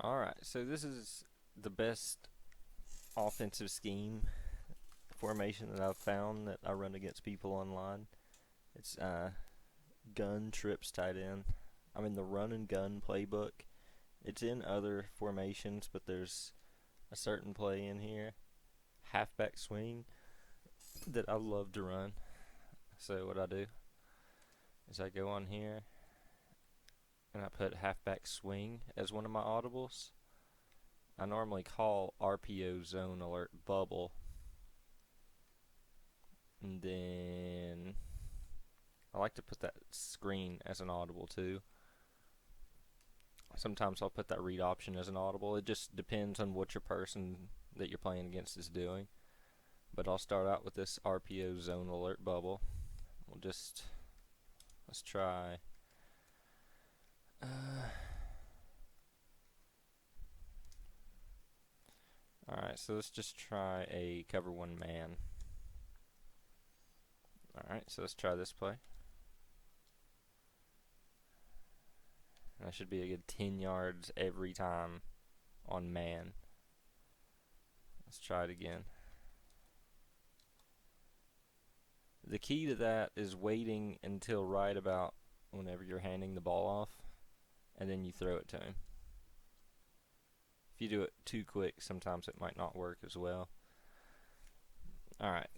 Alright, so this is the best offensive scheme formation that I've found that I run against people online. It's gun trips tight end. I'm in the run and gun playbook. It's in other formations, but there's a certain play in here, halfback swing, that I love to run. So what I do is I go on here and I put halfback swing as one of my audibles. I normally call RPO zone alert bubble, and then I like to put that screen as an audible too. Sometimes I'll put that read option as an audible. It just depends on what your person that you're playing against is doing. But I'll start out with this RPO zone alert bubble. Let's try. Alright, so let's just try a cover one man. Alright, so let's try this play. And that should be a good 10 yards every time on man. Let's try it again. The key to that is waiting until right about whenever you're handing the ball off, and then you throw it to him. If you do it too quick, sometimes it might not work as well. Alright,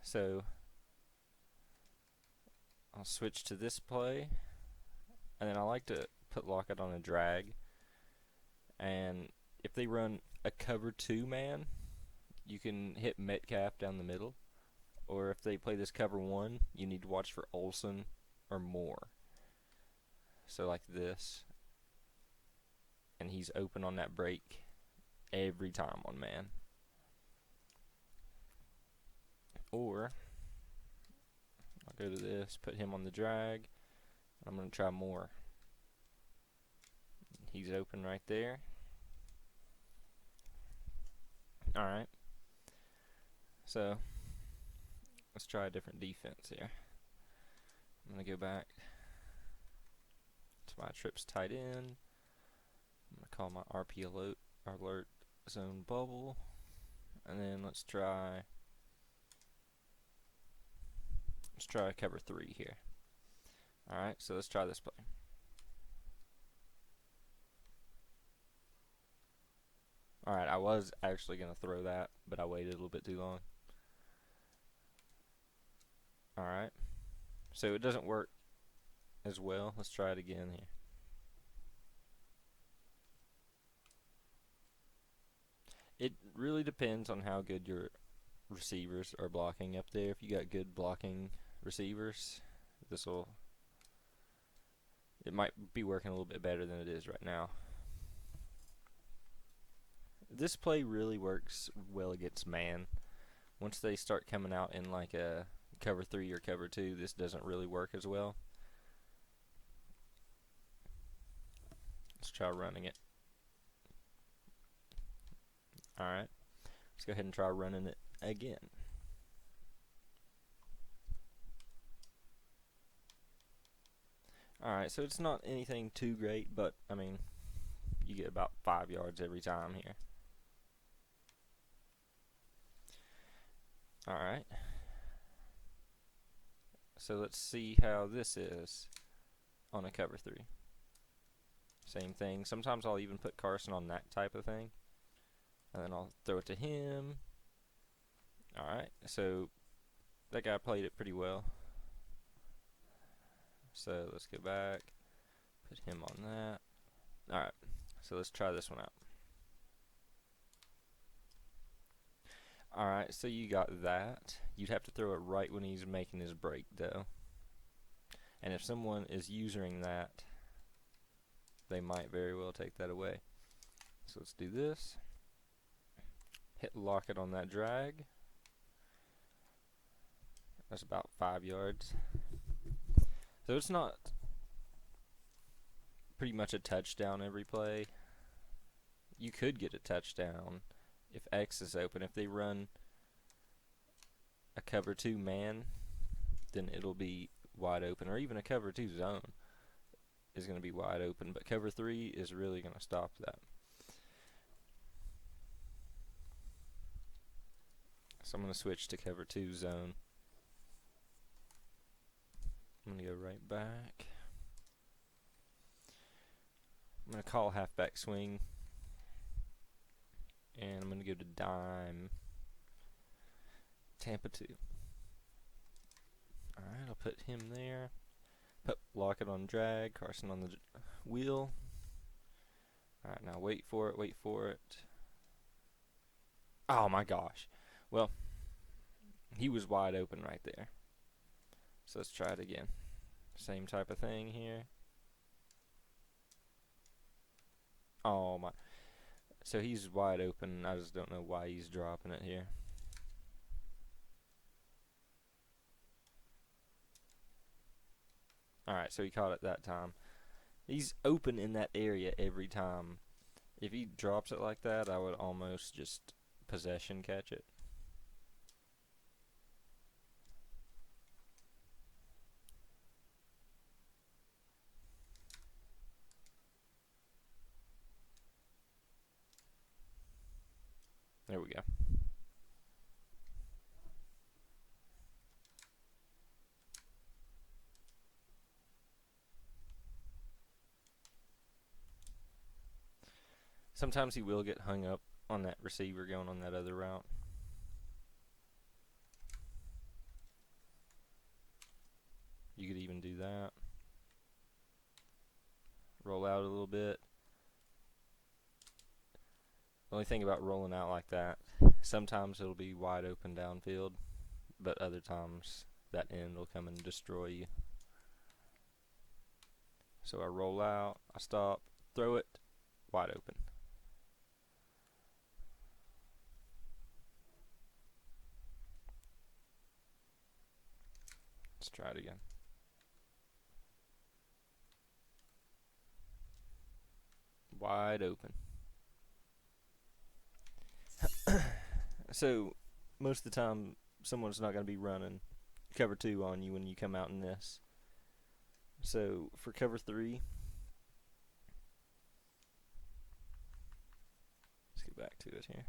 so I'll switch to this play, and then I like to put Lockett on a drag. And if they run a cover two man, you can hit Metcalf down the middle. Or if they play this cover one, you need to watch for Olsen or Moore. So like this. And he's open on that break every time on man. Or I'll go to this, put him on the drag. I'm going to try Moore. He's open right there. Alright. So let's try a different defense here. I'm going to go back to my trips tight end. I'm going to call my RP alert zone bubble. And then let's try cover three here. Alright, so let's try this play. Alright, I was actually going to throw that, but I waited a little bit too long. Alright, so it doesn't work as well. Let's try it again here. It really depends on how good your receivers are blocking up there. If you got good blocking receivers, it might be working a little bit better than it is right now. This play really works well against man. Once they start coming out in like a cover three or cover two, this doesn't really work as well. Let's try running it. Alright, let's go ahead and try running it again. Alright, so it's not anything too great, but I mean, you get about 5 yards every time here. Alright, so let's see how this is on a cover three. Same thing. Sometimes I'll even put Carson on that type of thing, and then I'll throw it to him. Alright, so that guy played it pretty well. So let's go back, put him on that. Alright, so let's try this one out. Alright, so you got that. You'd have to throw it right when he's making his break, though. And if someone is using that, they might very well take that away. So let's do this. Hit Lockett on that drag. That's about 5 yards. So it's not pretty much a touchdown every play. You could get a touchdown if X is open. If they run a cover two man, then it'll be wide open, or even a cover two zone is going to be wide open, but cover three is really going to stop that. So I'm going to switch to cover 2 zone. I'm going to go right back. I'm going to call halfback swing. And I'm going to go to dime. Tampa 2. Alright, I'll put him there. Put Lockett on drag. Carson on the wheel. Alright, now wait for it, wait for it. Oh my gosh. Well, he was wide open right there. So let's try it again. Same type of thing here. Oh my. So he's wide open. I just don't know why he's dropping it here. Alright, so he caught it that time. He's open in that area every time. If he drops it like that, I would almost just possession catch it. There we go. Sometimes he will get hung up on that receiver going on that other route. You could even do that. Roll out a little bit. The only thing about rolling out like that, sometimes it'll be wide open downfield, but other times that end will come and destroy you. So I roll out, I stop, throw it, wide open. Let's try it again. Wide open. So most of the time someone's not going to be running cover 2 on you when you come out in this. So for cover 3, let's get back to it here.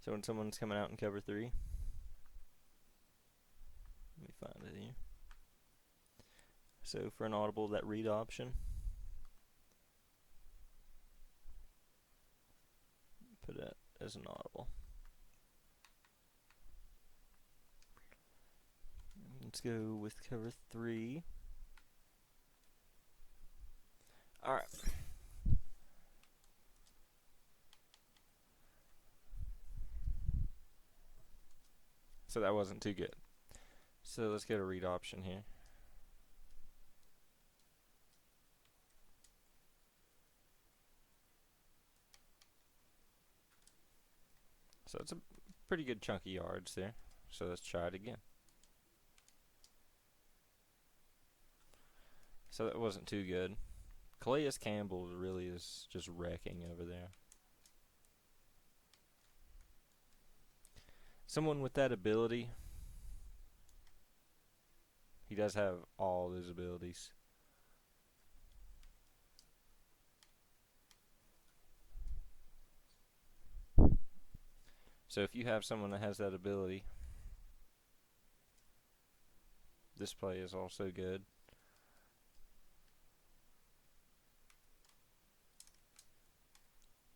So when someone's coming out in cover 3, let me find it here. So for an audible, that read option, put it as an audible. Let's go with cover 3. Alright. So that wasn't too good. So let's get a read option here. So it's a pretty good chunk of yards there. So let's try it again. So that wasn't too good. Calais Campbell really is just wrecking over there. Someone with that ability, he does have all those abilities. So if you have someone that has that ability, this play is also good.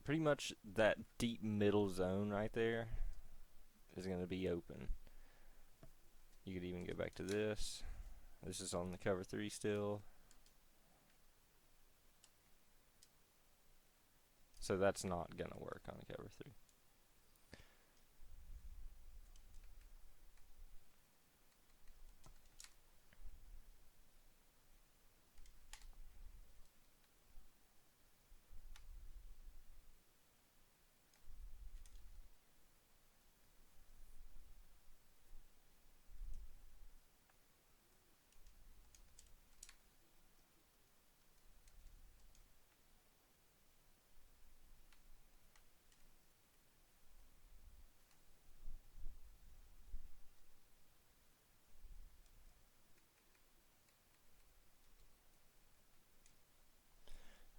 Pretty much that deep middle zone right there is going to be open. You could even go back to this. This is on the cover 3 still. So that's not going to work on the cover 3.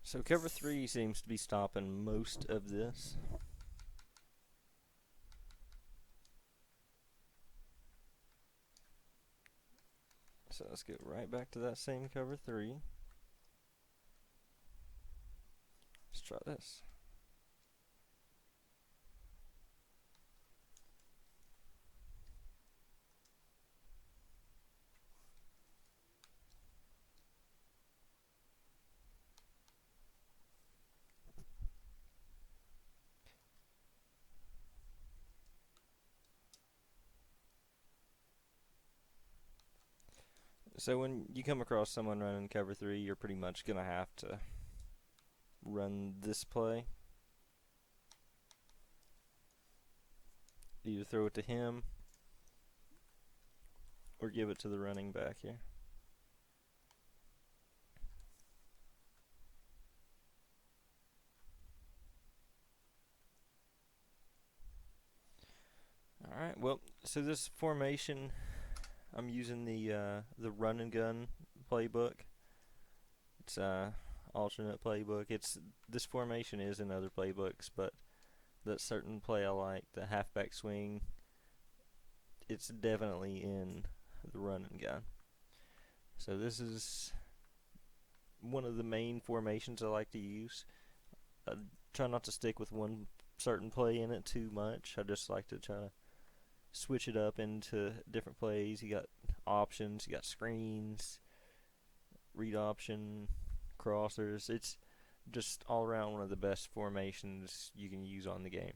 So cover 3 seems to be stopping most of this. So let's go right back to that same cover 3. Let's try this. So when you come across someone running cover 3, you're pretty much going to have to run this play. Either throw it to him or give it to the running back here. Alright, well, so this formation, I'm using the run and gun playbook. It's alternate playbook. This formation is in other playbooks, but that certain play I like, the halfback swing, it's definitely in the run and gun. So this is one of the main formations I like to use. I try not to stick with one certain play in it too much. I just like to try to switch it up into different plays. You got options, you got screens, read option, crossers. It's just all around one of the best formations you can use on the game.